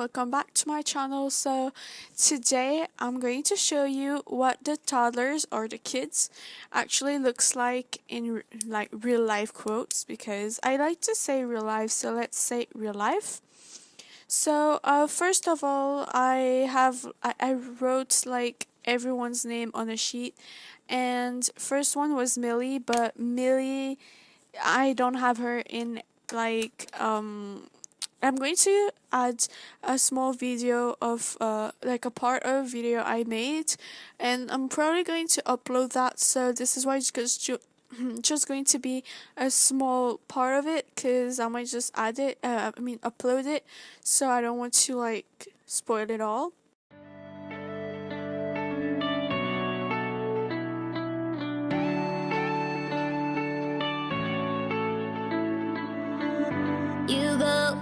welcome back to my channel. So today I'm going to show you what the toddlers or the kids actually looks like in like real life quotes, because I like to say real life, so let's say real life. So first of all, I wrote like everyone's name on a sheet, and first one was Millie, but Millie, I don't have her in like I'm going to add a small video of like a part of a video I made, and I'm probably going to upload that, so this is why it's just going to be a small part of it, because I might just add it, upload it, so I don't want to like spoil it all. You go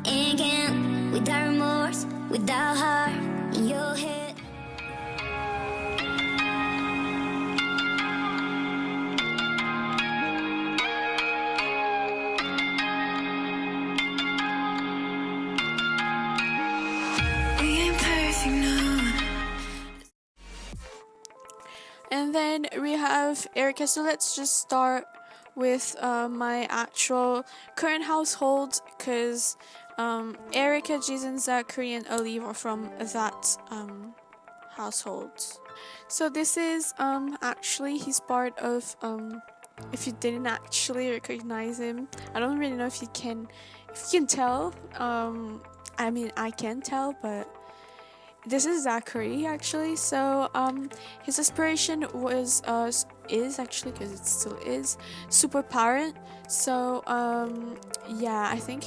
and can without remorse, without heart in your head. We ain't perfect, no. And then we have Erica. So let's just start with my actual current household, because Erica, Jason, Zachary, and Olive are from that household. So this is actually he's part of if you didn't actually recognize him, I don't really know if you can tell. I can tell, but this is Zachary actually. So his aspiration was is actually, because it still is, super parent. So yeah, I think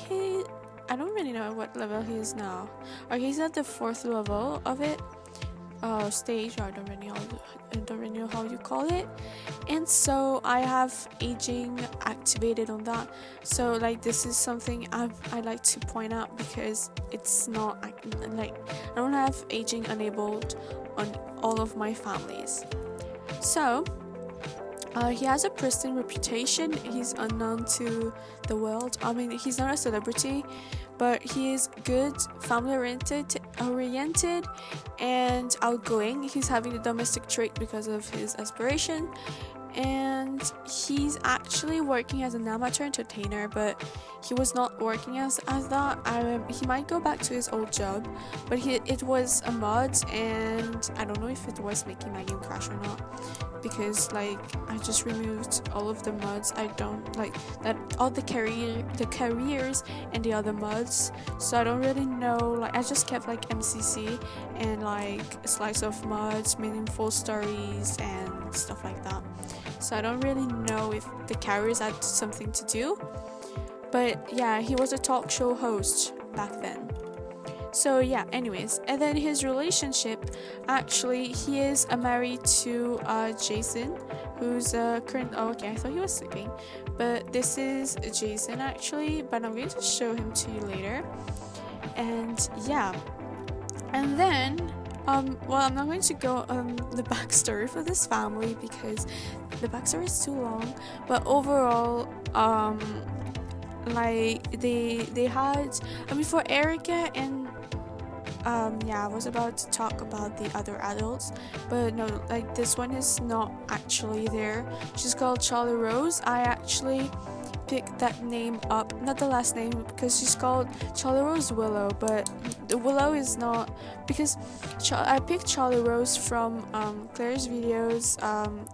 I don't really know what level he is now, or he's at the 4th level of it, stage, or I don't really know how you call it. And so I have aging activated on that, so like this is something I like to point out, because it's not like I don't have aging enabled on all of my families. So he has a pristine reputation. He's unknown to the world. I mean, he's not a celebrity, but he is good, family oriented and outgoing. He's having the domestic trait because of his aspiration, and he's actually working as an amateur entertainer, but he was not working as that. He might go back to his old job, but it was a mod, and I don't know if it was making my game crash or not, because like I just removed all of the mods. I don't like that, all the careers and the other mods, so I don't really know. Like I just kept like MCC and like a slice of mods, meaningful stories and stuff like that. So I don't really know if the carriers had something to do, but yeah, he was a talk show host back then. So yeah, anyways, and then his relationship, actually he is married to Jason, who's current. Oh, okay, I thought he was sleeping, but this is Jason actually, but I'm going to show him to you later. And yeah, and then well, I'm not going to go on the backstory for this family, because the backstory is too long, but overall like they had, for Erica and yeah, I was about to talk about the other adults, but no, like this one is not actually there. She's called Charlie Rose. I actually picked that name up, not the last name, because she's called Charlie Rose Willow, but the Willow is not, because I picked Charlie Rose from Claire's videos,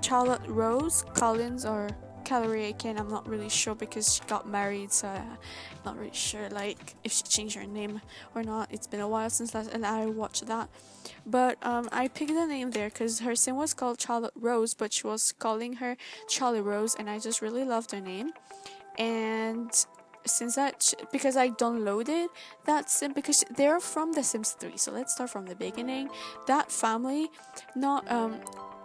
Charlotte Rose Collins or Calorie Aiken, I'm not really sure, because she got married, so I'm not really sure like if she changed her name or not. It's been a while since I watched that, but I picked the name there because her sim was called Charlotte Rose, but she was calling her Charlie Rose, and I just really loved her name. And since that, because I downloaded that sim, because they're from The Sims 3, so let's start from the beginning. That family, not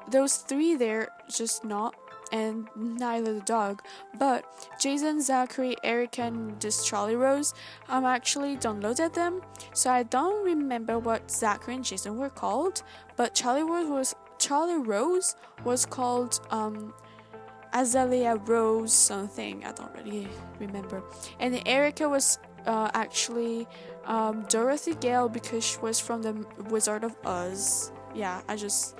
those three, they're just not, and neither the dog, but Jason, Zachary, Eric, and this Charlie Rose, actually downloaded them, so I don't remember what Zachary and Jason were called, but Charlie Rose was called Azalea Rose something, I don't really remember, and Erica was actually Dorothy Gale because she was from the Wizard of Oz. Yeah, I just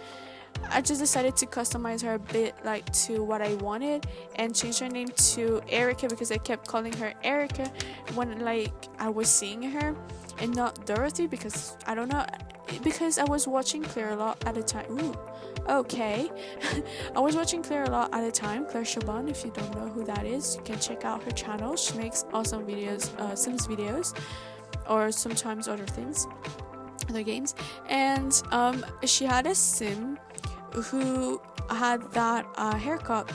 decided to customize her a bit like to what I wanted and change her name to Erica because I kept calling her Erica when like I was seeing her and not Dorothy because I don't know, because I was watching Claire a lot at a time. Ooh, okay. I was watching Claire a lot at a time. Claire Chaban, if you don't know who that is, you can check out her channel. She makes awesome videos, Sims videos, or sometimes other things, other games. And she had a Sim who had that haircut,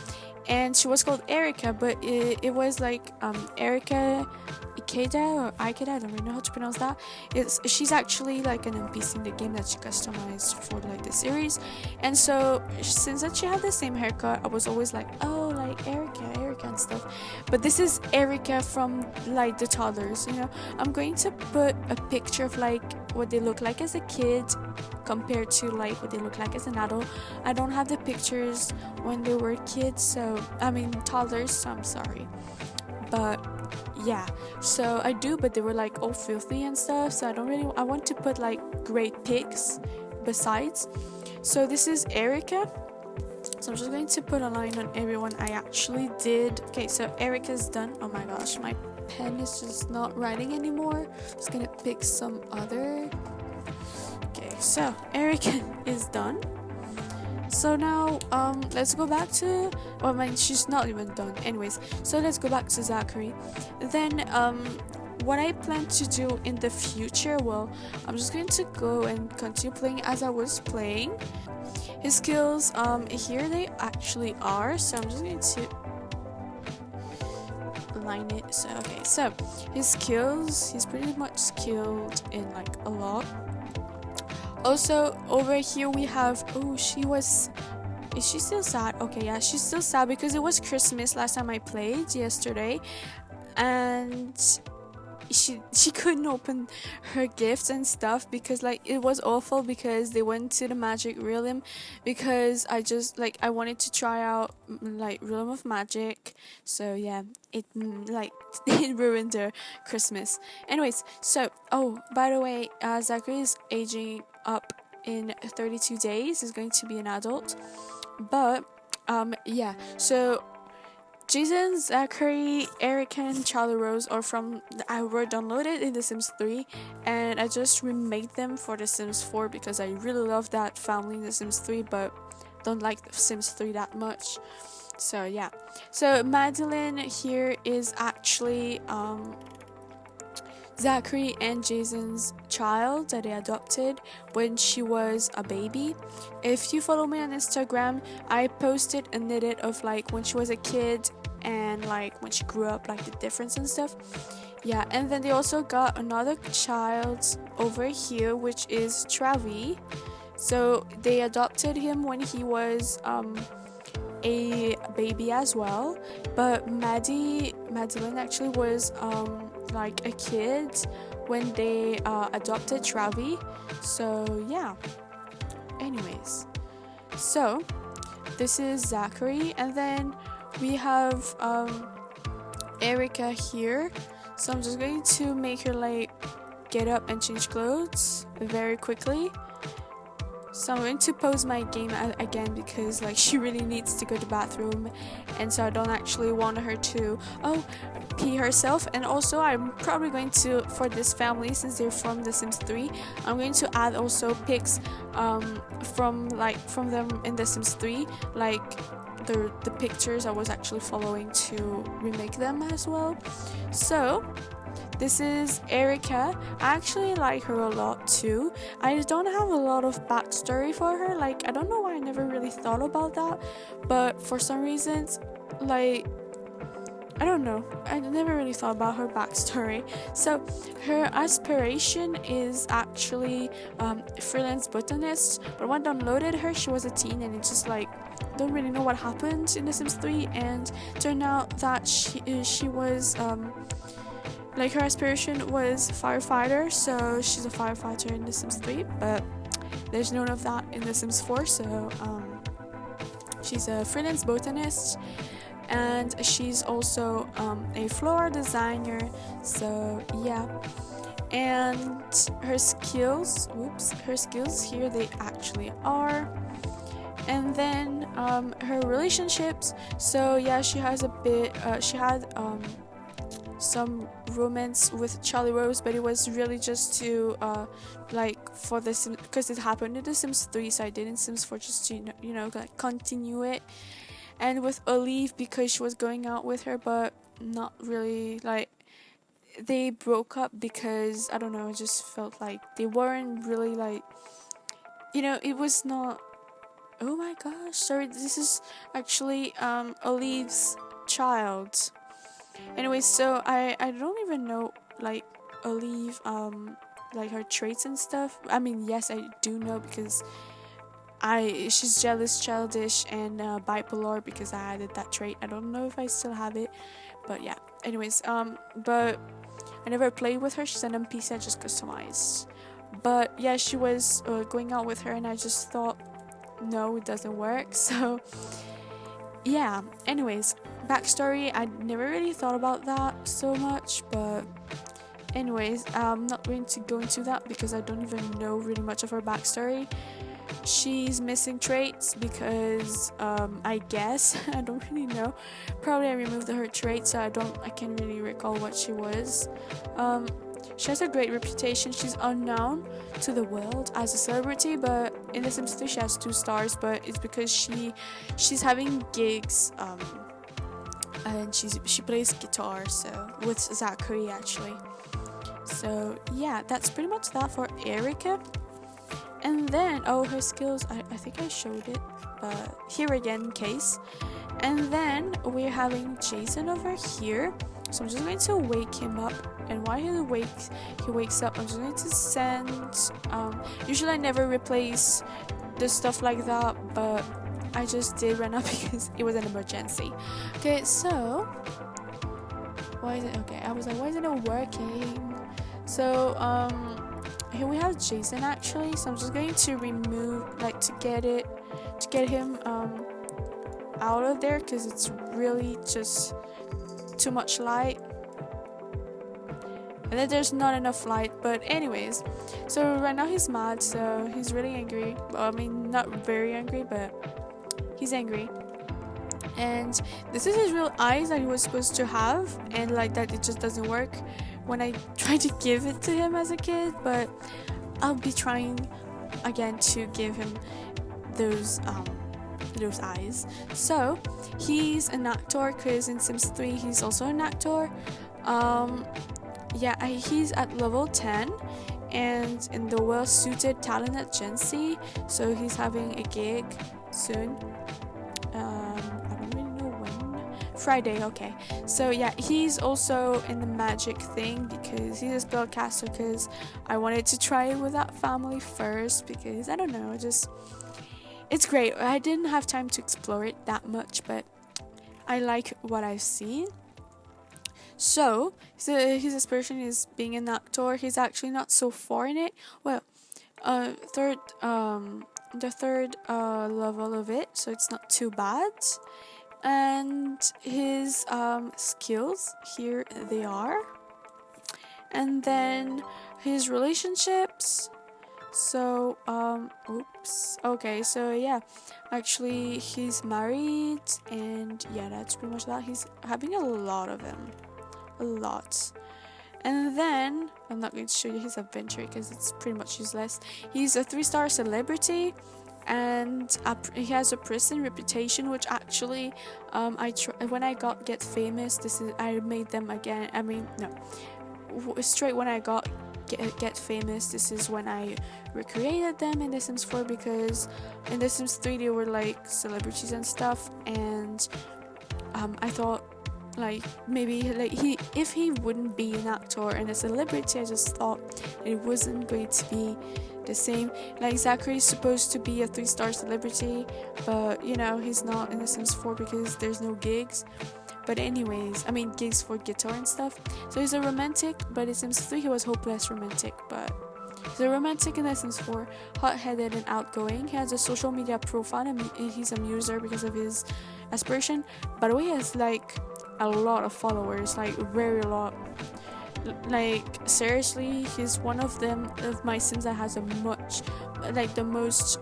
and she was called Erica, but it was like Erica Ikeda or Ikeda, I don't really know how to pronounce that. She's actually like an NPC in the game that she customized for like the series. And so since that she had the same haircut, I was always like, oh, like Erica and stuff. But this is Erica from like the Toddlers, you know. I'm going to put a picture of like what they look like as a kid compared to like what they look like as an adult. I don't have the pictures when they were kids, so I mean toddlers, so I'm sorry. But yeah, so I do, but they were like all filthy and stuff, so I want to put like great pics besides. So this is Erica, so I'm just going to put a line on everyone I actually did. Okay, so Erica's done. Oh my gosh, my pen is just not writing anymore. Just gonna pick some other. Okay, so Erica is done. So now let's go back to, well, I mean, she's not even done anyways, so let's go back to Zachary. Then what I plan to do in the future, well, I'm just going to go and continue playing as I was playing. His skills, here they actually are, so I'm just going to line it. So okay, so his skills, he's pretty much skilled in like a lot. Also over here we have, is she still sad? Okay, yeah, she's still sad because it was Christmas last time I played yesterday, and she couldn't open her gifts and stuff because like it was awful because they went to the magic realm, because I wanted to try out like Realm of Magic, so yeah, it like it ruined their Christmas. Anyways, so by the way, Zachary is aging up in 32 days. He's going to be an adult, but yeah, so Jason, Zachary, Eric, and Charlie Rose were downloaded in The Sims 3, and I just remade them for The Sims 4 because I really love that family in The Sims 3, but don't like The Sims 3 that much. So yeah, so Madeline here is actually Zachary and Jason's child that they adopted when she was a baby. If you follow me on Instagram, I posted an edit of like when she was a kid and like when she grew up, like the difference and stuff. Yeah, and then they also got another child over here, which is Travi. So they adopted him when he was a baby as well, but Madeline actually was like a kid when they adopted Travi. So yeah, anyways, so this is Zachary, and then we have Erica here. So I'm just going to make her like get up and change clothes very quickly. So I'm going to pause my game again because like she really needs to go to the bathroom, and so I don't actually want her to pee herself. And also I'm probably going to, for this family, since they're from The Sims 3, I'm going to add also pics from them in The Sims 3, like the pictures I was actually following to remake them as well. So this is Erica. I actually like her a lot too. I don't have a lot of backstory for her. Like, I don't know why I never really thought about that, but for some reasons, like, I don't know, I never really thought about her backstory. So her aspiration is actually freelance botanist, but when I downloaded her, she was a teen, and it's just like, don't really know what happened in The Sims 3, and turned out that she was like her aspiration was firefighter, so she's a firefighter in The Sims 3, but there's none of that in The Sims 4, so she's a freelance botanist. and she's also a floral designer. So yeah, and her skills here they actually are. And then her relationships, so yeah, she has a bit she had some romance with Charlie Rose, but it was really just to like for the Sims, because it happened in the Sims 3, so I did in Sims 4 just to like continue it. And with Olive, because she was going out with her, but not really, like they broke up because I don't know, it just felt like they weren't really like, it was not. Oh my gosh, sorry, this is actually Olive's child. Anyway, so I don't even know like Olive like her traits and stuff. I mean, yes, I do know because she's jealous, childish, and bipolar, because I added that trait. I don't know if I still have it, but yeah. Anyways, but I never played with her. She's an NPC I just customized. But yeah, she was going out with her, and I just thought, no, it doesn't work. So yeah, anyways, backstory, I never really thought about that so much, but anyways, I'm not going to go into that because I don't even know really much of her backstory. She's missing traits because I guess I don't really know, probably I removed her traits, so I can't really recall what she was. She has a great reputation. She's unknown to the world as a celebrity, but in The Sims 3 she has 2 stars, but it's because she's having gigs, and she plays guitar, so with Zachary actually. So yeah, that's pretty much that for Erica. And then her skills, I think I showed it, but here again in case. And then we're having Jason over here. So I'm just going to wake him up, and while he wakes up, I'm just going to send usually I never replace the stuff like that, but I just did right now because it was an emergency. Okay, so why is it okay? I was like, why isn't it working? So here we have Jason actually, so I'm just going to remove, like, to get him out of there, because it's really just too much light, and then there's not enough light. But anyways, so right now he's mad, so he's really angry. Well, I mean, not very angry, but he's angry. And this is his real eyes that he was supposed to have, and like that it just doesn't work when I try to give it to him as a kid, but I'll be trying again to give him those eyes. So he's an actor, because in Sims 3 he's also an actor. He's at level 10 and in the well-suited talent agency, so he's having a gig soon. I don't really know when. Friday, okay. So yeah, he's also in the magic thing because he's a spellcaster, because I wanted to try it with that family first, because I don't know, it's great. I didn't have time to explore it that much, but I like what I've seen. So his aspiration is being an actor. He's actually not so far in it. Well, the third level of it, so it's not too bad. And his skills, here they are. And then his relationships. So okay, so yeah, actually he's married, and yeah, that's pretty much that. He's having a lot of them, a lot. And then I'm not going to show you his adventure because it's pretty much useless. He's a 3-star celebrity, and he has a prison reputation, which actually when I get famous, I made them again. I mean, no, straight when I get famous, this is when I recreated them in The Sims 4, because in The Sims 3 they were like celebrities and stuff, and I thought like maybe like if he wouldn't be an actor and a celebrity, I just thought it wasn't going to be the same. Like Zachary's supposed to be a 3-star celebrity, but he's not in The Sims 4 because there's no gigs. But anyways, I mean gigs for guitar and stuff. So he's a romantic, but in Sims 3 he was hopeless romantic. But he's a romantic in The Sims 4, hot-headed and outgoing. He has a social media profile, and he's a muser because of his aspiration. By the way, he has like a lot of followers, like very lot. Like seriously, he's one of them of my sims that has the most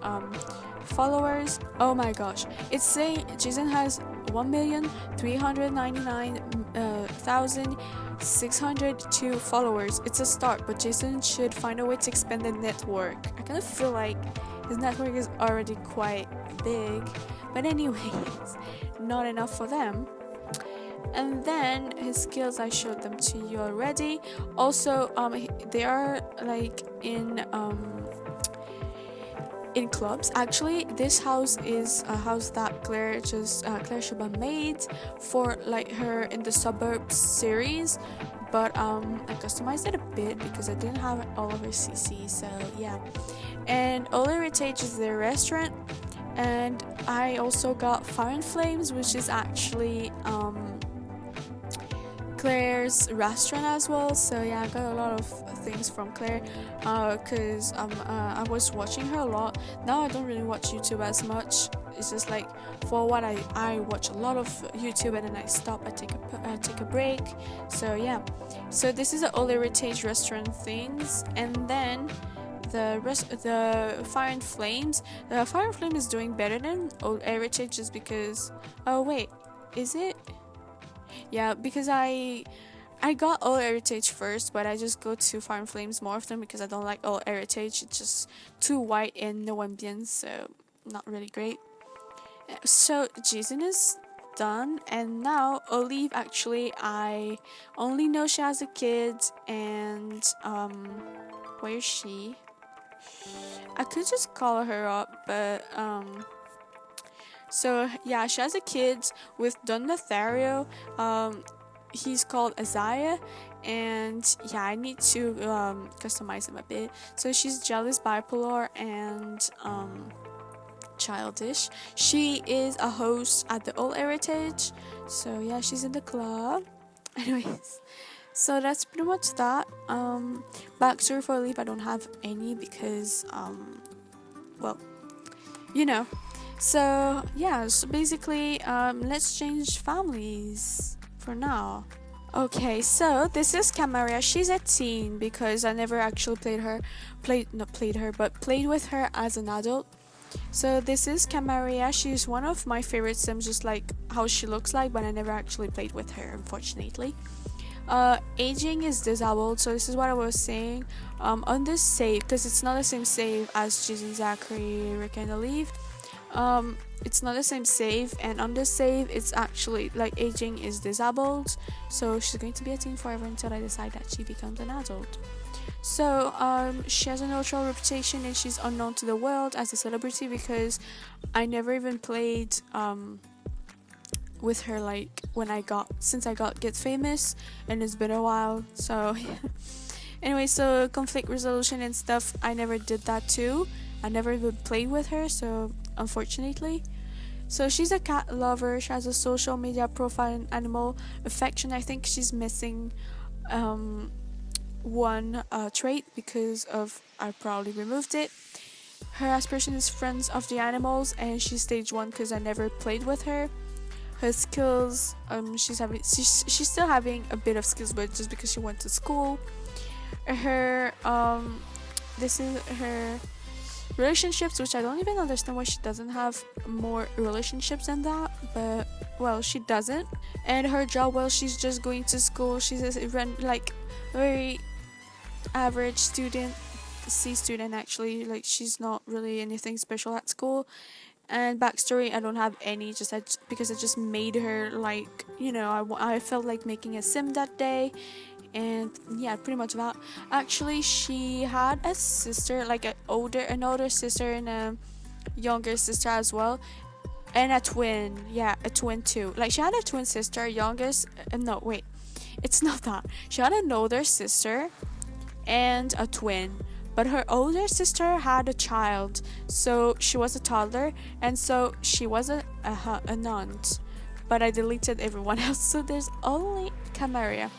followers. Oh my gosh, it's saying Jason has 1,399,602 followers. It's a start, but Jason should find a way to expand the network. I kind of feel like his network is already quite big, but anyways, not enough for them. And then his skills, I showed them to you already. Also, they are like in clubs. Actually, this house is a house that Claire Shaba made for like her in the suburbs series, but I customized it a bit because I didn't have all of her CC. So yeah, and All Heritage is their restaurant, and I also got Fire and Flames, which is actually Claire's restaurant as well. So yeah, I got a lot of things from Claire because I was watching her a lot. Now I don't really watch YouTube as much. It's just like for what I watch a lot of YouTube, and then I stop, I take a break. So yeah, so this is the All Heritage restaurant things. And then the Fire and Flames, the Fire and Flame is doing better than Old Heritage just because, oh wait, is it? Yeah, because I got All Heritage first, but I just go to Fire and Flames more often because I don't like All Heritage. It's just too white and no ambience, so not really great. So Jason is done, and now Olive, actually I only know she has a kid, and where is she? I could just call her up, but so yeah, she has a kid with Don Lothario. He's called Isaiah, and yeah, I need to customize him a bit. So she's jealous, bipolar, and childish. She is a host at the All Heritage, so yeah, she's in the club. Anyways, so that's pretty much that. Backstory for Leaf, I don't have any because well, you know. So yeah, so basically let's change families for now. Okay, so this is Camaria. She's a teen because I never actually played with her as an adult. So this is Camaria. She's one of my favorite sims, just like how she looks like, but I never actually played with her, unfortunately. Aging is disabled, so this is what I was saying. On this save, because it's not the same save as Jason, Zachary, Rick, and Olive. It's not the same save, and on this save it's actually like aging is disabled, so she's going to be a teen forever until I decide that she becomes an adult. So she has a neutral reputation, and she's unknown to the world as a celebrity because I never even played with her like since I got Get Famous, and it's been a while. So anyway, so conflict resolution and stuff, I never did that too. I never even played with her, so unfortunately. So she's a cat lover. She has a social media profile and animal affection. I think she's missing one trait because of I probably removed it. Her aspiration is friends of the animals, and she's stage 1 because I never played with her. Her skills, she's still having a bit of skills, but just because she went to school. Her this is her relationships, which I don't even understand why she doesn't have more relationships than that, but well, she doesn't. And her job, well, she's just going to school. She's a like very average student, C student actually. Like she's not really anything special at school. And backstory, I don't have any, because I just made her, like, you know, I felt like making a sim that day. And yeah, pretty much that. Actually, she had a sister, like an older sister and a younger sister as well, and a twin. Yeah, a twin too. Like she had a twin sister, youngest. No, wait, it's not that. She had an older sister and a twin, but her older sister had a child, so she was a toddler, and so she was a aunt. But I deleted everyone else, so there's only Camaria.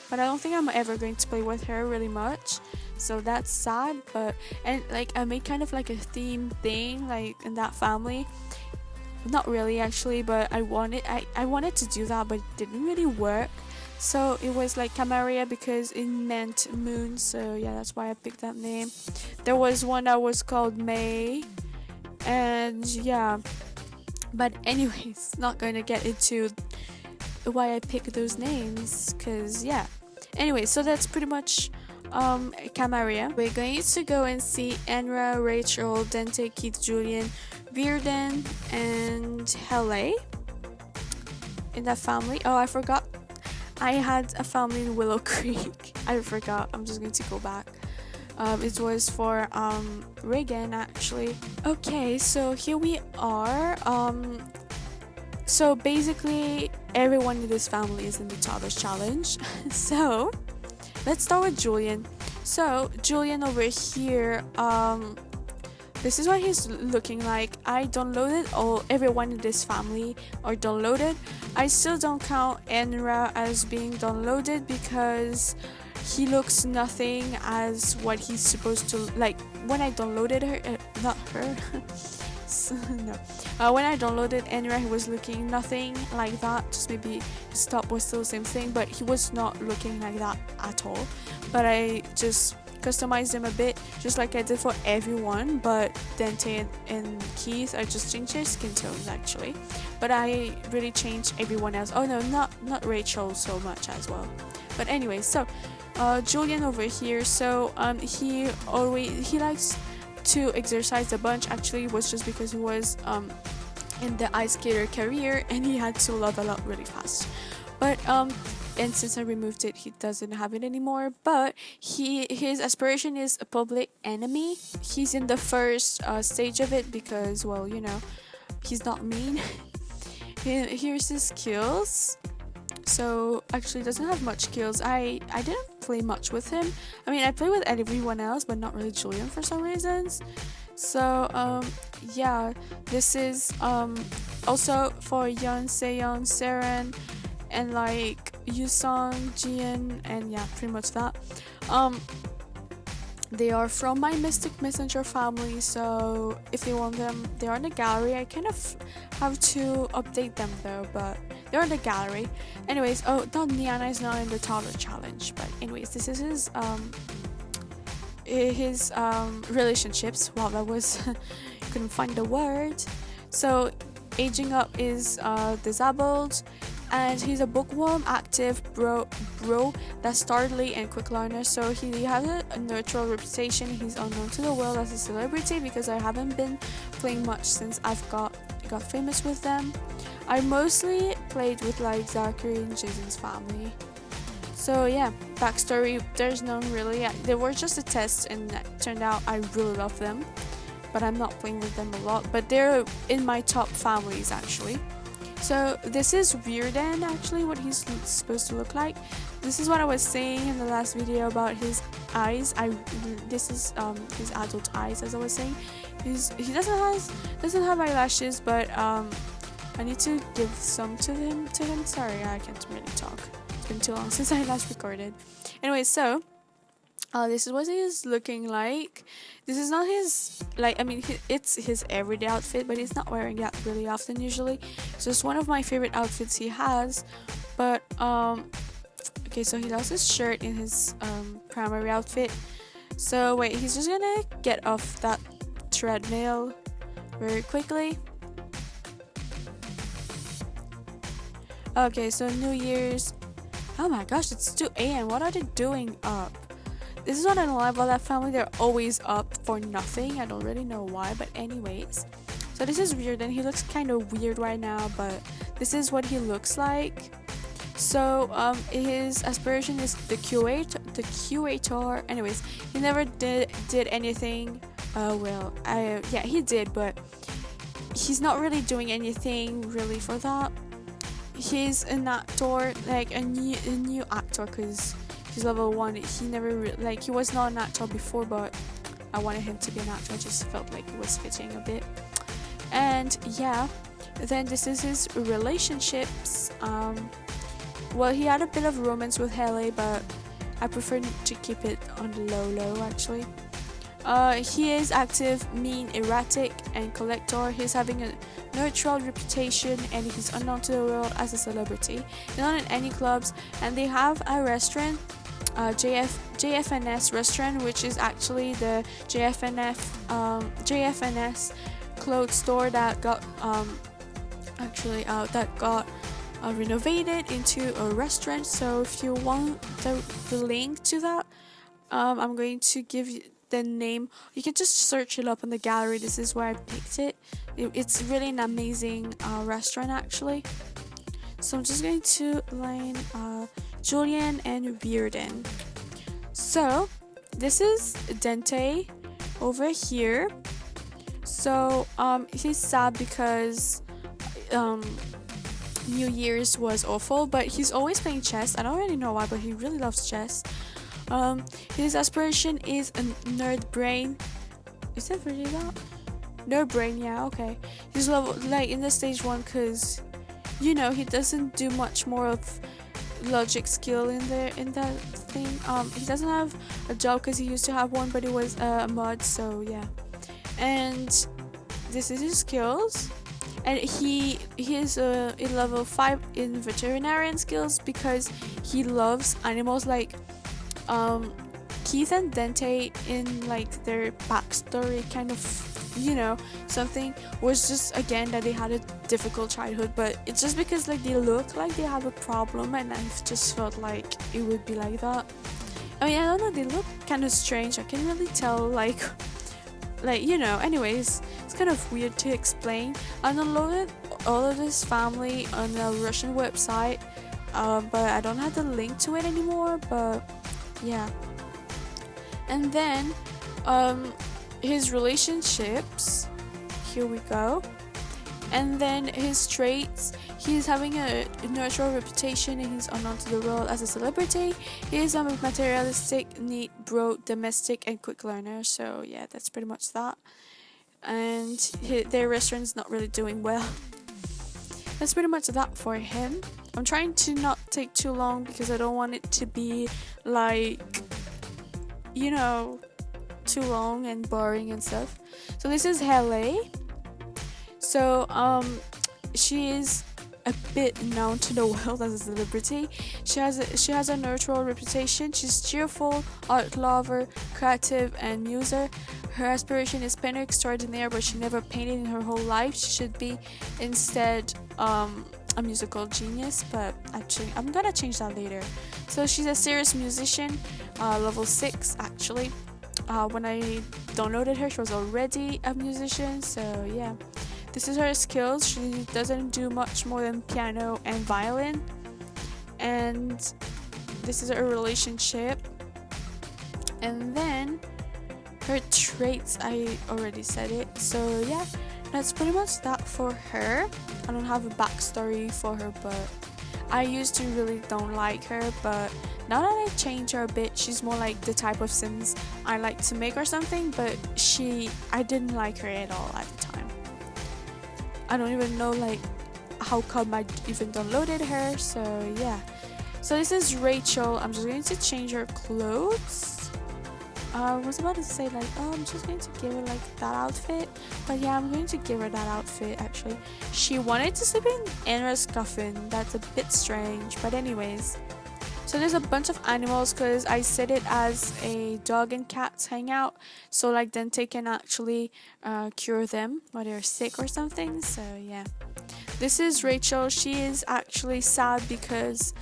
But I don't think I'm ever going to play with her really much, so that's sad. But and like I made kind of like a theme thing like in that family. not really actually, but I wanted to do that, but it didn't really work. So it was like Camaria because it meant moon, so yeah, that's why I picked that name. There was one that was called May, and yeah, but anyways, not going to get into why I picked those names, because yeah. Anyway, so that's pretty much Camaria. We're going to go and see Enra, Rachel, Dante, Keith, Julian, Virden, and Hele in that family. Oh, I forgot I had a family in Willow Creek. I forgot. I'm just going to go back. It was for Reagan actually. Okay, so here we are. So basically everyone in this family is in the Toddlers challenge. So let's start with Julian. So Julian over here, this is what he's looking like. I downloaded everyone in this family are downloaded. I still don't count Enra as being downloaded because he looks nothing as what he's supposed to like. When I downloaded her, not her. No. When I downloaded Enra, he was looking nothing like that. Just maybe his top was still the same thing, but he was not looking like that at all. But I just customized him a bit, just like I did for everyone. But Dante and Keith, I just changed their skin tones actually. But I really changed everyone else. Oh no, not Rachel so much as well. But anyway, so Julian over here. So he likes to exercise a bunch. Actually, it was just because he was in the ice skater career and he had to level up really fast. But and since I removed it, he doesn't have it anymore. But his aspiration is a public enemy. He's in the first stage of it because, well, you know, he's not mean. Here's his skills. So actually doesn't have much skills. I didn't play much with him. I mean, I play with everyone else, but not really Julian for some reasons. So yeah, this is also for Yeon, Seon, Seren, and like Yusong, Jian, and yeah, pretty much that. They are from my Mystic Messenger family, so if they want them, they are in the gallery. I kind of have to update them though, but they're in the gallery. Anyways, oh, no, Niana is not in the toddler challenge, but anyways, this is his relationships. Wow, that was couldn't find the word. So aging up is disabled, and he's a bookworm, active bro that's startly and quick learner. So he has a neutral reputation. He's unknown to the world as a celebrity because I haven't been playing much since I've got famous with them. I mostly played with like Zachary and Jason's family. So yeah, backstory, there's none really. They were just a test and it turned out I really love them, but I'm not playing with them a lot. But they're in my top families actually. So this is Virden actually, what he's supposed to look like. This is what I was saying in the last video about his eyes. This is his adult eyes, as I was saying. He doesn't have eyelashes, but I need to give some to him. Sorry, I can't really talk. It's been too long since I last recorded. Anyway, so this is what he's looking like. This is not his, like, I mean, it's his everyday outfit, but he's not wearing that really often usually. It's just one of my favorite outfits he has. But okay, so he lost his shirt in his primary outfit. So wait, he's just gonna get off that treadmill very quickly. Okay, so New Year's. Oh my gosh, it's 2 a.m. What are they doing up? This is what I don't like about that family. They're always up for nothing. I don't really know why, but anyways. So this is weird, and he looks kind of weird right now, but this is what he looks like. So his aspiration is the curator. Anyways, he never did anything. Yeah, he did, but he's not really doing anything really for that. He's an actor, like a new actor, because he's level 1. He never he was not an actor before, but I wanted him to be an actor. I just felt like it was fitting a bit. And yeah, then this is his relationships. Well, he had a bit of romance with Hele, but I prefer to keep it on the low actually. He is active, mean, erratic, and collector. He's having a neutral reputation and he's unknown to the world as a celebrity. He's not in any clubs, and they have a restaurant, JFNS restaurant, which is actually the JFNS clothes store that got renovated into a restaurant. So if you want the link to that, I'm going to give you the name. You can just search it up in the gallery. This is where I picked it. It's really an amazing restaurant actually. So I'm just going to line Julian and Reardon. So this is Dente over here. So he's sad because New Year's was awful, but he's always playing chess. I don't really know why, but he really loves chess. His aspiration is a nerd brain. Is that really that? Nerd brain, yeah, okay. He's level like in the stage 1 because he doesn't do much more of logic skill in that thing. He doesn't have a job because he used to have one, but it was a mod, so yeah. And this is his skills. And he is in level 5 in veterinarian skills because he loves animals. Like Keith and Dente in like their backstory kind of something was just again that they had a difficult childhood, but it's just because like they look like they have a problem, and I've just felt like it would be like that. I mean, I don't know, they look kind of strange. I can't really tell like anyways, it's kind of weird to explain. I downloaded all of this family on a Russian website, but I don't have the link to it anymore, but yeah. And then his relationships, here we go. And then his traits, he's having a neutral reputation and he's unknown to the world as a celebrity. He is a materialistic, neat, broad, domestic, and quick learner. So yeah, that's pretty much that. And their restaurant's not really doing well. That's pretty much that for him. I'm trying to not take too long because I don't want it to be like, too long and boring and stuff. So this is Hele. So she is a bit known to the world as a celebrity. She has a neutral reputation. She's cheerful, art lover, creative, and muser. Her aspiration is painter extraordinaire, but she never painted in her whole life. She should be instead a musical genius, but actually I'm gonna change that later. So she's a serious musician, level 6 actually. When I downloaded her, she was already a musician, so yeah. This is her skills. She doesn't do much more than piano and violin. And this is her relationship. And then her traits, I already said it. So yeah, that's pretty much that for her. I don't have a backstory for her, but I used to really don't like her, but now that I changed her a bit, she's more like the type of Sims I like to make or something, but I didn't like her at all at the time. I don't even know like how come I even downloaded her, so yeah. So this is Rachel. I'm just going to change her clothes. I was about to say like, oh, I'm just going to give her like that outfit, but yeah, I'm going to give her that outfit actually. She wanted to sleep in Anra's coffin. That's a bit strange, but anyways. So there's a bunch of animals because I set it as a dog and cats hangout, so like Dente can actually cure them when they're sick or something. So yeah, this is Rachel. She is actually sad because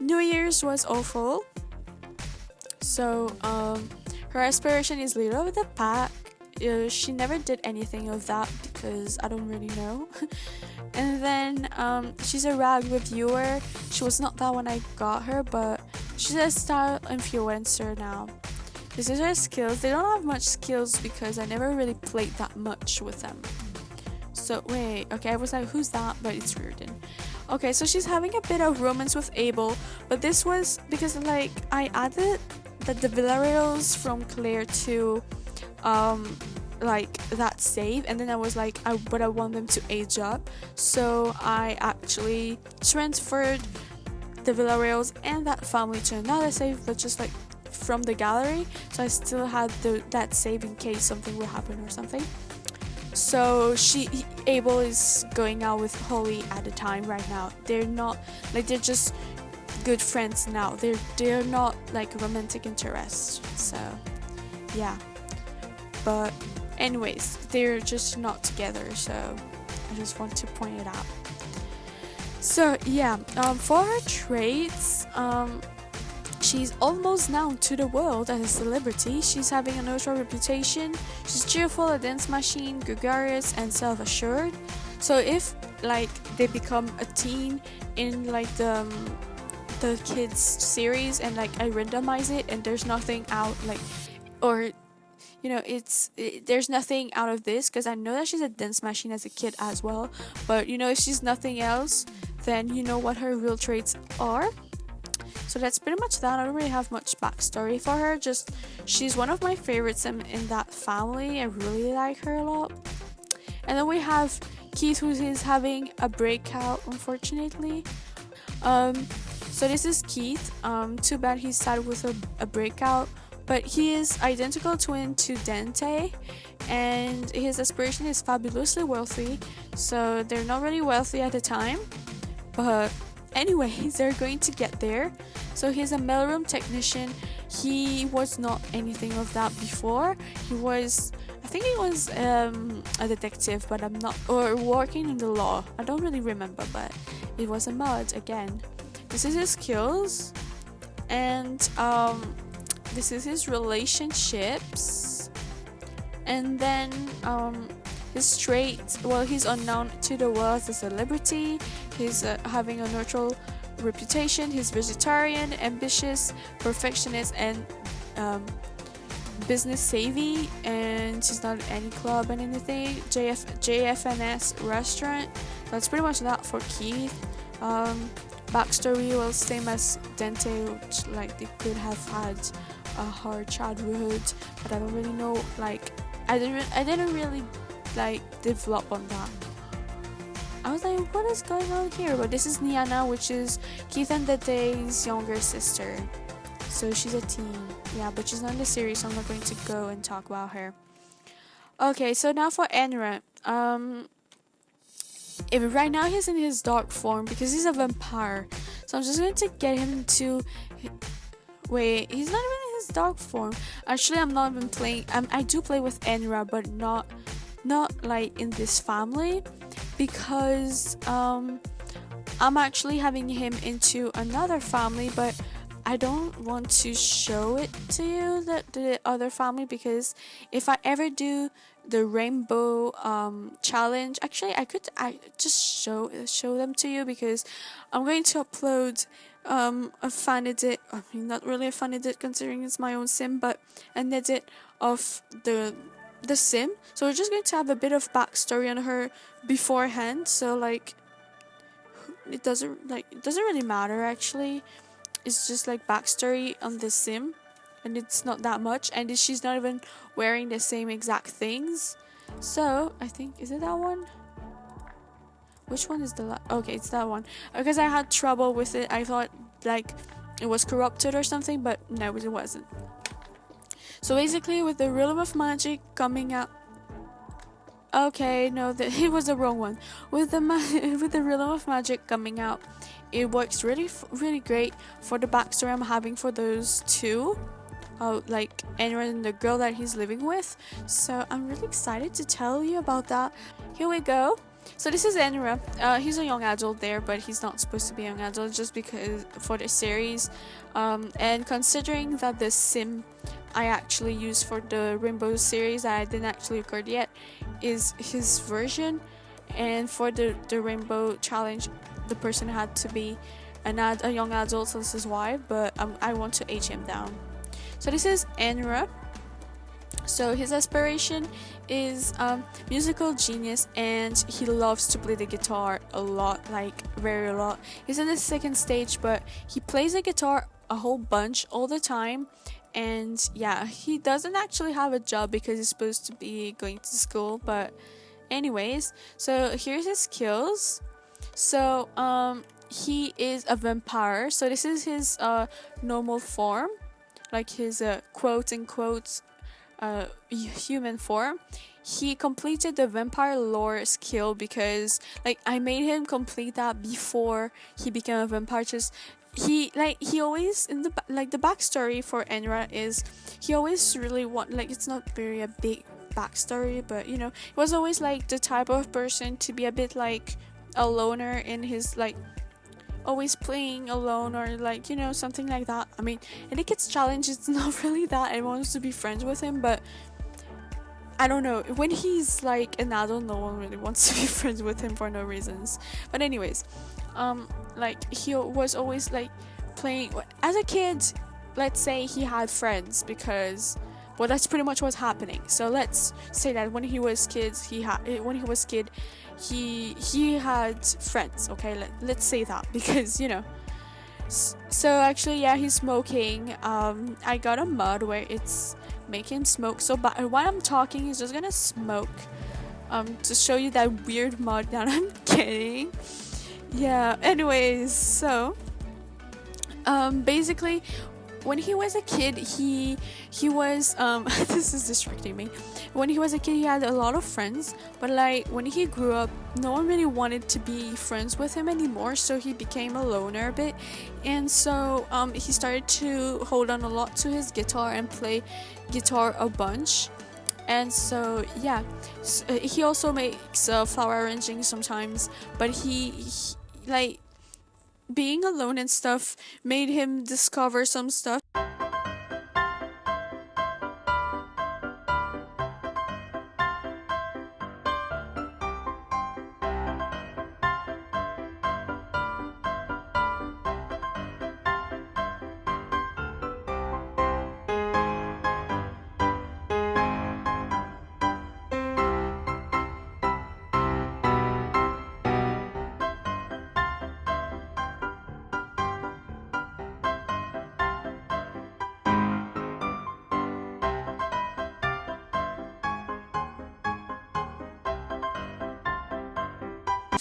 New Year's was awful. So her aspiration is leader of the pack. She never did anything of that because I don't really know. And then she's a rag reviewer. She was not that when I got her, but she's a style influencer now. This is her skills. They don't have much skills because I never really played that much with them. So wait, okay, I was like, who's that? But it's Reardon. Okay, so she's having a bit of romance with Abel, but this was because like I added the Villarreals from Claire to like that save, and then I was like, I want them to age up, so I actually transferred the Villarreals and that family to another save, but just like from the gallery, so I still had that save in case something would happen or something. So Abel is going out with Holly at the time right now. They're not like, they're just good friends now. They're not like romantic interest. So yeah, but anyways, they're just not together. So I just want to point it out. So yeah, for her traits, she's almost known to the world as a celebrity. She's having a notable reputation. She's cheerful, a dance machine, gregarious, and self-assured. So if like they become a teen in like the kids series, and like I randomize it and there's nothing out, like, or you know, there's nothing out of this, because I know that she's a dance machine as a kid as well, but you know, if she's nothing else, then you know what her real traits are. So that's pretty much that. I don't really have much backstory for her, just she's one of my favorites in that family. I really like her a lot. And then we have Keith, who is having a breakout, unfortunately. So this is Keith. Too bad he started with a breakout, but he is identical twin to Dante, and his aspiration is fabulously wealthy. So they're not really wealthy at the time, but anyways, they're going to get there. So he's a mailroom technician. He was not anything of that before. I think he was a detective, but I'm not, or working in the law. I don't really remember, but it was a mod again. This is his skills, and this is his relationships, and then his traits. Well, he's unknown to the world as a celebrity. He's having a neutral reputation. He's vegetarian, ambitious, perfectionist, and business savvy. And he's not in any club and anything. JFNS restaurant. That's pretty much that for Keith. Backstory, well, same as Dante, which like they could have had a hard childhood, but I don't really know. Like I didn't really like develop on that. I was like, what is going on here? But this is Niana, which is Keith and Dante's younger sister. So she's a teen. Yeah, but she's not in the series, so I'm not going to go and talk about her. Okay, so now for Enra. Right now he's in his dark form because he's a vampire. So I'm just going to get him to... Wait, he's not even in his dark form. Actually, I'm not even playing... I do play with Enra, but not like in this family, because I'm actually having him into another family, but I don't want to show it to you, the other family, because if I ever do the rainbow challenge, actually I just show them to you, because I'm going to upload a fan edit. I mean, not really a fan edit considering it's my own sim, but an edit of the sim. So we're just going to have a bit of backstory on her beforehand. So like it doesn't really matter actually. It's just like backstory on the sim, and it's not that much, and she's not even wearing the same exact things. So I think, is it that one? Which one is okay, it's that one, because I had trouble with it. I thought like it was corrupted or something, but no, it wasn't. So basically, with the Realm of Magic coming out, okay, no, it was the wrong one. With the Realm of Magic coming out, it works really great for the backstory I'm having for those two, like Enra and the girl that he's living with. So I'm really excited to tell you about that. Here we go. So this is Enra. He's a young adult there, but he's not supposed to be a young adult just because for the series. And considering that the sim I actually used for the Rainbow series that I didn't actually record yet is his version, and for the Rainbow challenge, the person had to be a young adult, so this is why. But I want to age him down. So this is Enra. So his aspiration is musical genius, and he loves to play the guitar a lot, like very a lot. He's in the second stage, but he plays the guitar a whole bunch all the time. And yeah, he doesn't actually have a job because he's supposed to be going to school, but anyways, so here's his skills. So he is a vampire, so this is his normal form. like his quote unquote human form, he completed the vampire lore skill because like I made him complete that before he became a vampire. Just he always in the the backstory for Enra is he always really like it's not very a big backstory, but he was always like the type of person to be a bit like a loner in his like always playing alone or like something like that. I mean, I think it's challenge it's not really that everyone wants to be friends with him, but I don't know, when he's like an adult no one really wants to be friends with him for no reasons. But anyways, like he was always like playing as a kid. Let's say he had friends because well that's pretty much what's happening. So let's say that when he was kid he had friends. Okay, let's say that because so actually yeah, he's smoking. I got a mod where it's make him smoke, so but while I'm talking he's just gonna smoke to show you that weird mod that I'm getting. Yeah, anyways, so basically when he was a kid he was this is distracting me. When he was a kid he had a lot of friends, but like when he grew up no one really wanted to be friends with him anymore, so he became a loner a bit. And so he started to hold on a lot to his guitar and play guitar a bunch. And so yeah, he also makes flower arranging sometimes, but he like being alone and stuff made him discover some stuff.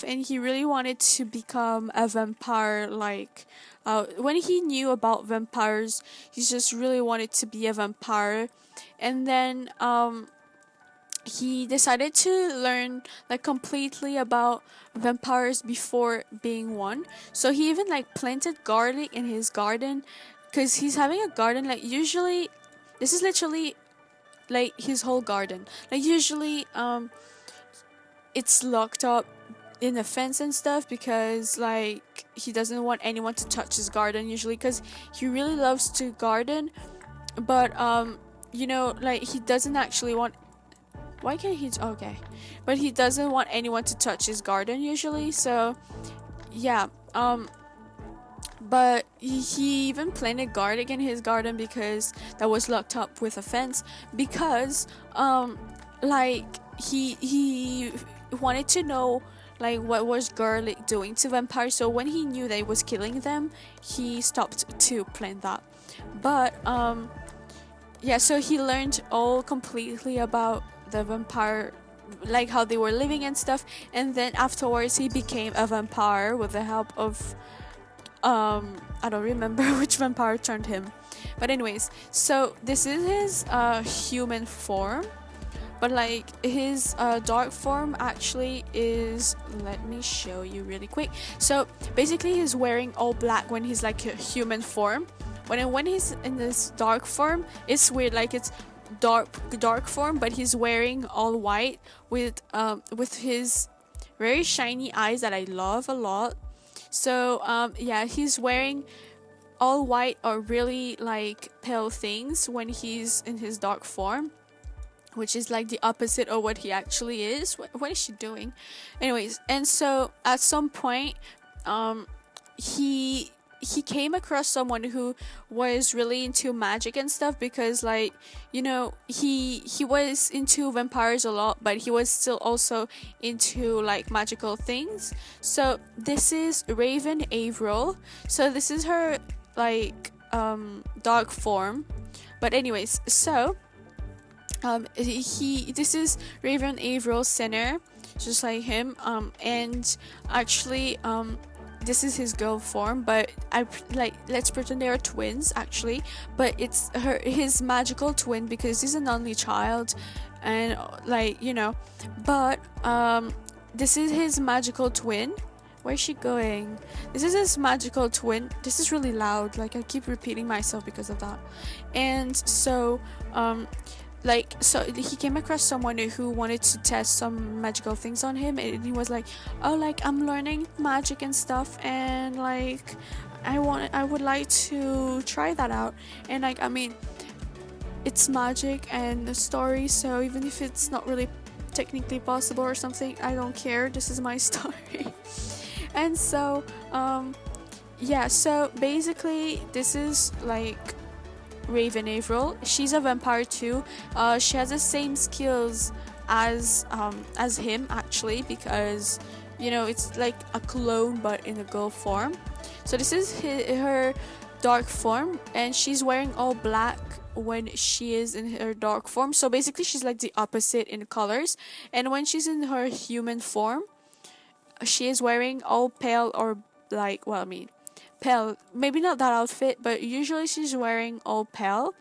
And he really wanted to become a vampire. Like when he knew about vampires he just really wanted to be a vampire. And then he decided to learn like completely about vampires before being one. So he even like planted garlic in his garden because he's having a garden. Like usually this is literally like his whole garden. Like usually it's locked up in a fence and stuff because like he doesn't want anyone to touch his garden usually because he really loves to garden. But like he doesn't actually want why can't he okay, but he doesn't want anyone to touch his garden usually. So yeah, but he even planted garlic in his garden because that was locked up with a fence because like he wanted to know like what was garlic doing to vampires. So when he knew that it was killing them he stopped to plant that. But yeah, so he learned all completely about the vampire, like how they were living and stuff. And then afterwards he became a vampire with the help of I don't remember which vampire turned him. But anyways, so this is his human form. But like his dark form actually is, let me show you really quick. So basically he's wearing all black when he's like a human form. When he's in this dark form, it's weird, like it's dark form, but he's wearing all white with his very shiny eyes that I love a lot. So yeah, he's wearing all white or really like pale things when he's in his dark form, which is like the opposite of what he actually is. What is she doing? Anyways, and so at some point he came across someone who was really into magic and stuff because like he was into vampires a lot, but he was still also into like magical things. So this is Raven Avril. So this is her like dark form. But anyways, so this is Raven Avril Sinner, just like him. And actually this is his girl form, but like, let's pretend they are twins actually, but it's his magical twin because he's an only child, and like, but this is his magical twin. Where's she going? This is his magical twin. This is really loud, like I keep repeating myself because of that. And so so he came across someone who wanted to test some magical things on him, and he was like, oh, like, I'm learning magic and stuff, and like I would like to try that out. And like, I mean, it's magic and a story, so even if it's not really technically possible or something, I don't care, this is my story. And so so basically this is like Raven Avril. She's a vampire too. She has the same skills as him actually, because it's like a clone but in a girl form. So this is her dark form, and she's wearing all black when she is in her dark form. So basically she's like the opposite in colors, and when she's in her human form, she is wearing all pale, or like, well, I mean, pale, maybe not that outfit, but usually she's wearing all pale.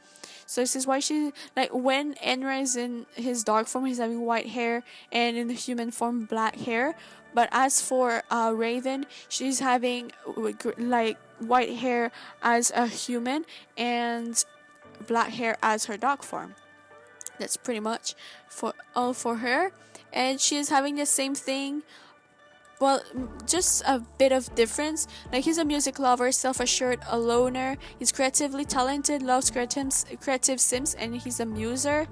So this is why she, like, when Enra is in his dark form, he's having white hair, and in the human form black hair. But as for Raven, she's having like white hair as a human and black hair as her dark form. That's pretty much for her. And she is having the same thing, well, just a bit of difference. Like, he's a music lover, self-assured, a loner. He's creatively talented, loves creative sims, and he's a muser.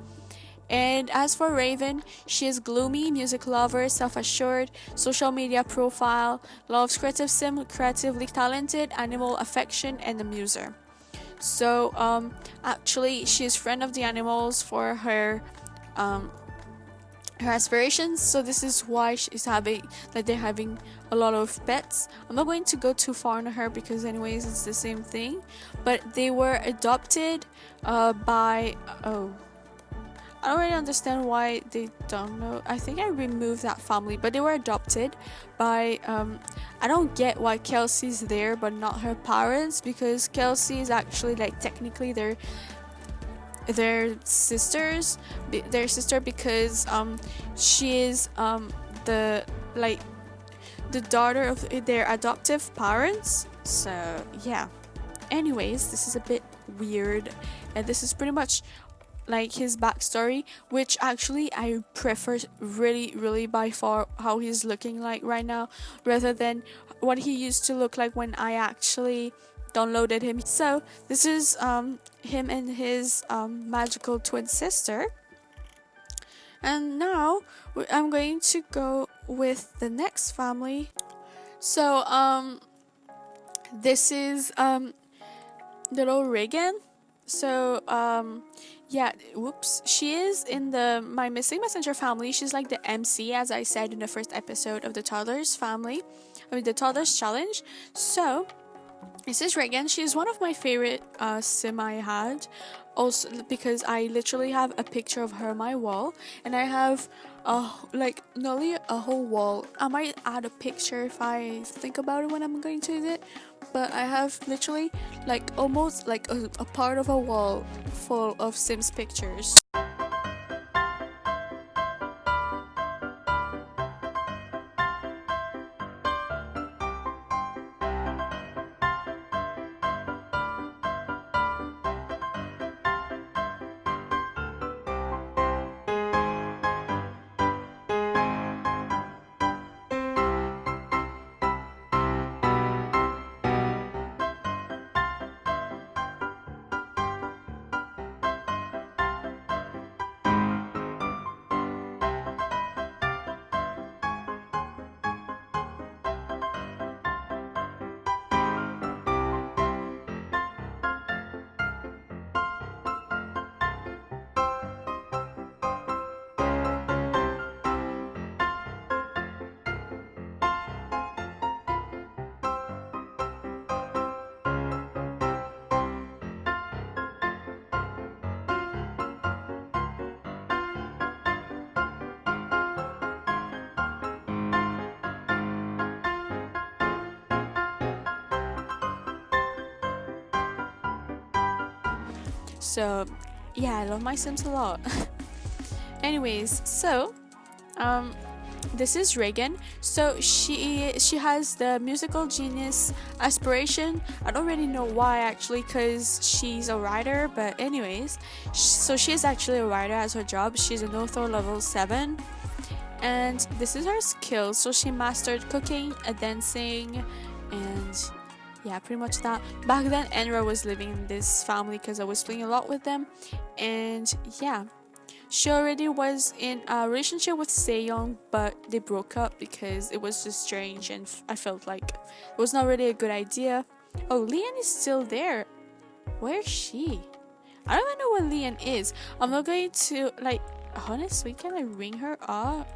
And as for Raven, she is gloomy, music lover, self-assured, social media profile, loves creative sim, creatively talented, animal affection, and a muser. So actually she is friend of the animals for her aspirations. So this is why they're having a lot of pets. I'm not going to go too far on her because anyways it's the same thing, but they were adopted by I don't really understand why they don't know. I think I removed that family, but they were adopted by I don't get why Kelsey's there but not her parents, because Kelsey is actually, like, technically their sisters, their sister, because she is the daughter of their adoptive parents. So yeah, anyways, this is a bit weird, and this is pretty much like his backstory, which actually I prefer really by far how he's looking like right now, rather than what he used to look like when I actually downloaded him. So this is him and his magical twin sister. And now I'm going to go with the next family. So this is little Reagan. So she is in the My Missing Messenger family. She's like the MC, as I said in the first episode of the Toddlers family, the Toddlers challenge. So this is Reagan. She's one of my favorite sim I had, also because I literally have a picture of her on my wall, and I have nearly a whole wall. I might add a picture if I think about it when I'm going to use it, but I have literally almost a part of a wall full of Sims pictures. So yeah, I love my Sims a lot. Anyways, so um this is Reagan. So she has the musical genius aspiration. I don't really know why actually, because she's a writer. But anyways, so she is actually a writer as her job. She's an author level 7, and this is her skills. So she mastered cooking, dancing, and yeah, pretty much that. Back then, Enra was living in this family because I was playing a lot with them, and yeah. She already was in a relationship with Sejong, but they broke up because it was just strange, and I felt like it was not really a good idea. Oh, Leon is still there. Where is she? I don't even know where Leon is. I'm not going to, like, honestly, can I ring her up?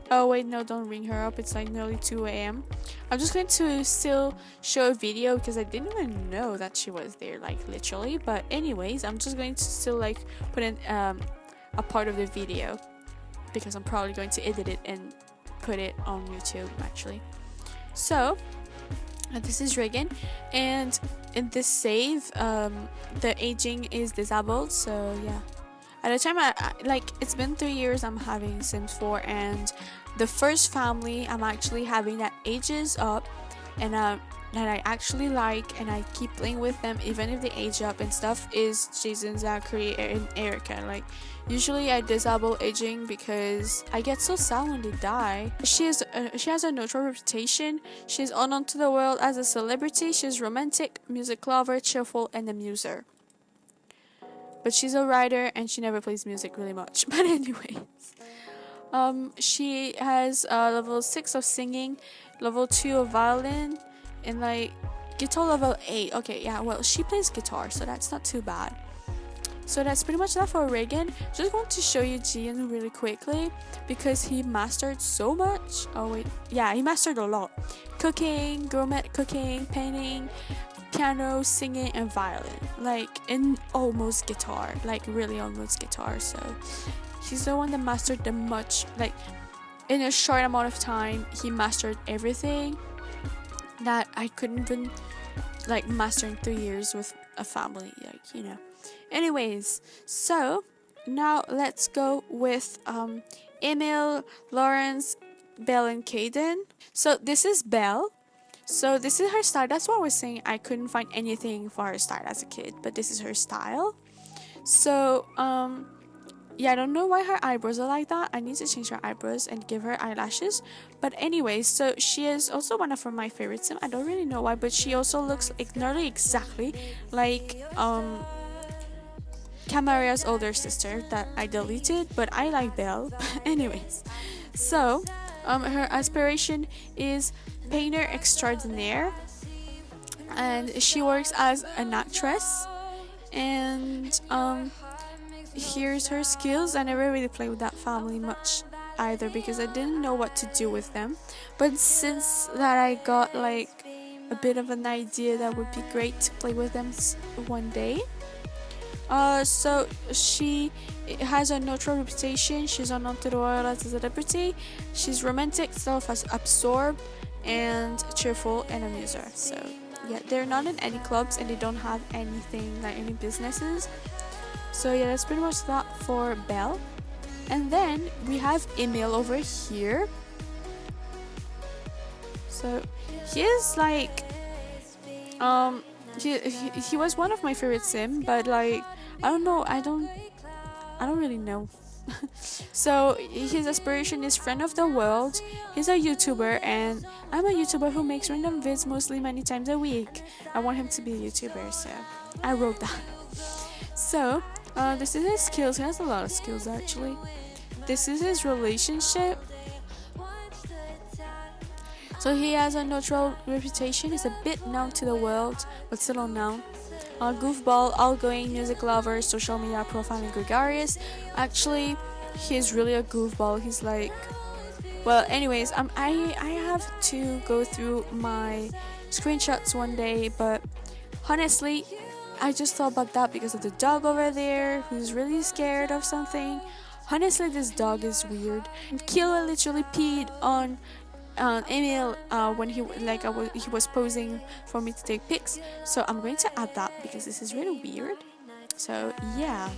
Oh wait, no, don't ring her up. It's like nearly 2 a.m. I'm just going to still show a video because I didn't even know that she was there, like literally. But anyways, I'm just going to still like put in a part of the video because I'm probably going to edit it and put it on YouTube actually. So this is Reagan, and in this save the aging is disabled. So yeah, at the time I like, it's been 3 years I'm having Sims 4, and the first family I'm actually having that ages up, and that I actually like and I keep playing with them even if they age up and stuff, is Jason, Zachary, and Erica. Like usually I disable aging because I get so sad when they die. She has a neutral reputation. She's unknown to the world as a celebrity. She's romantic, music lover, cheerful, and a muser. But she's a writer and she never plays music really much. But anyways, she has level 6 of singing, level 2 of violin, and like guitar level 8. Okay, yeah, well, she plays guitar, so that's not too bad. So that's pretty much that for Reagan. Just going to show you Gian really quickly because he mastered so much. Oh wait, yeah, he mastered a lot. Cooking, gourmet cooking, painting, piano, singing, and violin. Like, and almost guitar, like really almost guitar. So he's the one that mastered the much, like in a short amount of time he mastered everything that I couldn't even like master in 3 years with a family, like, you know. Anyways, so now let's go with Emil, Lawrence, Belle, and Caden. So this is Belle. So this is her style. That's what I was saying. I couldn't find anything for her style as a kid, but this is her style. So yeah, I don't know why her eyebrows are like that. I need to change her eyebrows and give her eyelashes. But anyways, so she is also one of my favorites. I don't really know why, but she also looks like nearly exactly like Camaria's older sister that I deleted, but I like Belle. Anyways, so her aspiration is painter extraordinaire, and she works as an actress. And here's her skills. I never really played with that family much either because I didn't know what to do with them, but since that I got like a bit of an idea that would be great to play with them one day. So she has a neutral reputation. She's unknown to the world as a celebrity. She's romantic, self-absorbed, and cheerful, and a muser. So yeah, they're not in any clubs and they don't have anything like any businesses. So yeah, that's pretty much that for Belle. And then we have Emil over here. So he is like he was one of my favorite sim, but like I don't really know. So his aspiration is friend of the world. He's a YouTuber and I'm a YouTuber who makes random vids mostly many times a week. I want him to be a YouTuber, so I wrote that. So this is his skills. He has a lot of skills actually. This is his relationship. So he has a neutral reputation. He's a bit known to the world, but still unknown. Goofball, outgoing, music lover, social media profile, and gregarious. Actually, he's really a goofball. He's like, well, anyways, I have to go through my screenshots one day, but honestly, I just thought about that because of the dog over there who's really scared of something. Honestly, this dog is weird. And Killa literally peed on Emil when he was posing for me to take pics. So I'm going to add that because this is really weird. So yeah,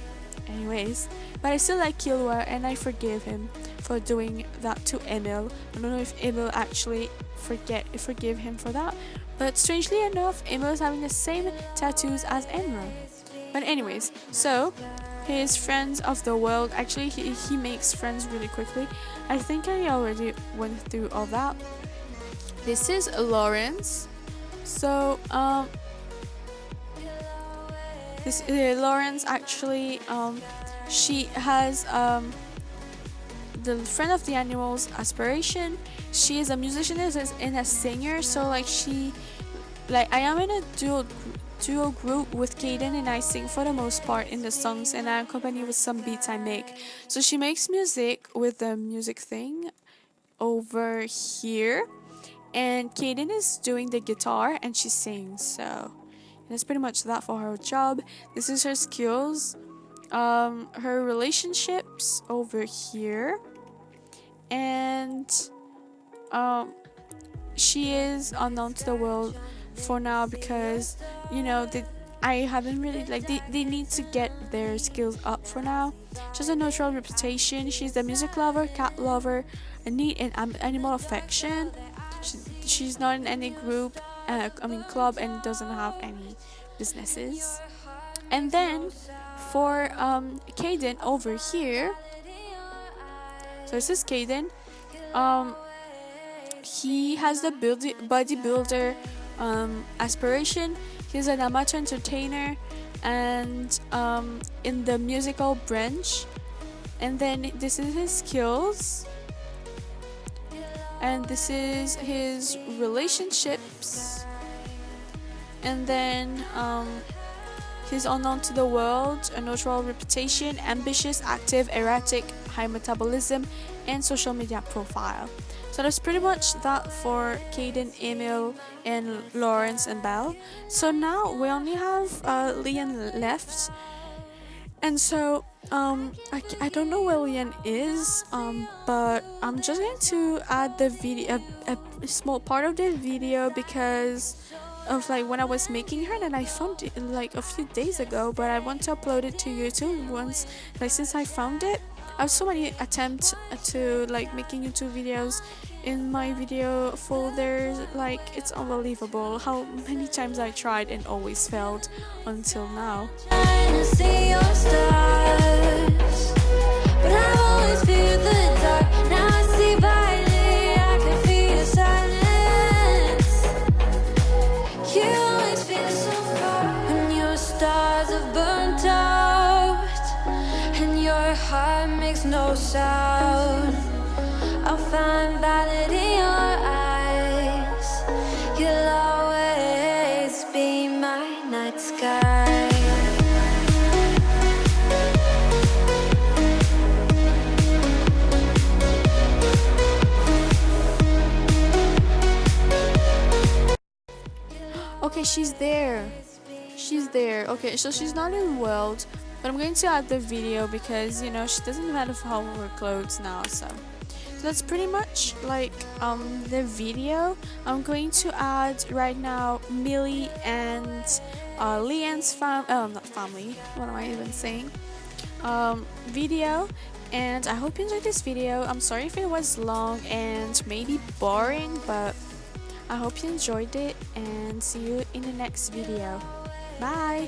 anyways, but I still like Killua and I forgive him for doing that to Emil. I don't know if Emil actually forgive him for that, but strangely enough, Emil is having the same tattoos as Enra. But anyways, so his friends of the world, actually he makes friends really quickly. I think I already went through all that. This is Lawrence. So this Lawrence actually she has the friend of the animals aspiration. She is a musician and a singer, so like I am in a duo group with Kaden, and I sing for the most part in the songs, and I accompany with some beats I make. So she makes music with the music thing over here, and Kaden is doing the guitar and she sings. So that's pretty much that for her job. This is her skills, her relationships over here, and she is unknown to the world for now because I haven't really they need to get their skills up for now. She has a neutral reputation. She's a music lover, cat lover, a neat and animal affection. She's not in any group, club, and doesn't have any businesses. And then for Kaden over here, so this is Kaden. He has the bodybuilder aspiration. He's an amateur entertainer and in the musical branch. And then this is his skills. And this is his relationships. And then he's unknown to the world, a neutral reputation, ambitious, active, erratic, high metabolism, and social media profile. So that's pretty much that for Kaden, Emil, and Lawrence and Belle. So now we only have Leon left. And so I don't know where Leon is, but I'm just going to add the video, a small part of the video, because of when I was making her, and I found it a few days ago, but I want to upload it to YouTube once, since I found it. I have so many attempts to making YouTube videos in my video folders. It's unbelievable how many times I tried and always failed until now. Heart makes no sound. I'll find valid in your eyes. You'll always be my night sky. Okay, she's there. Okay, so she's not in world, but I'm going to add the video because she doesn't have all her clothes now. So that's pretty much the video. I'm going to add right now Millie and Leanne's not family, what am I even saying, video. And I hope you enjoyed this video. I'm sorry if it was long and maybe boring, but I hope you enjoyed it, and see you in the next video. Bye.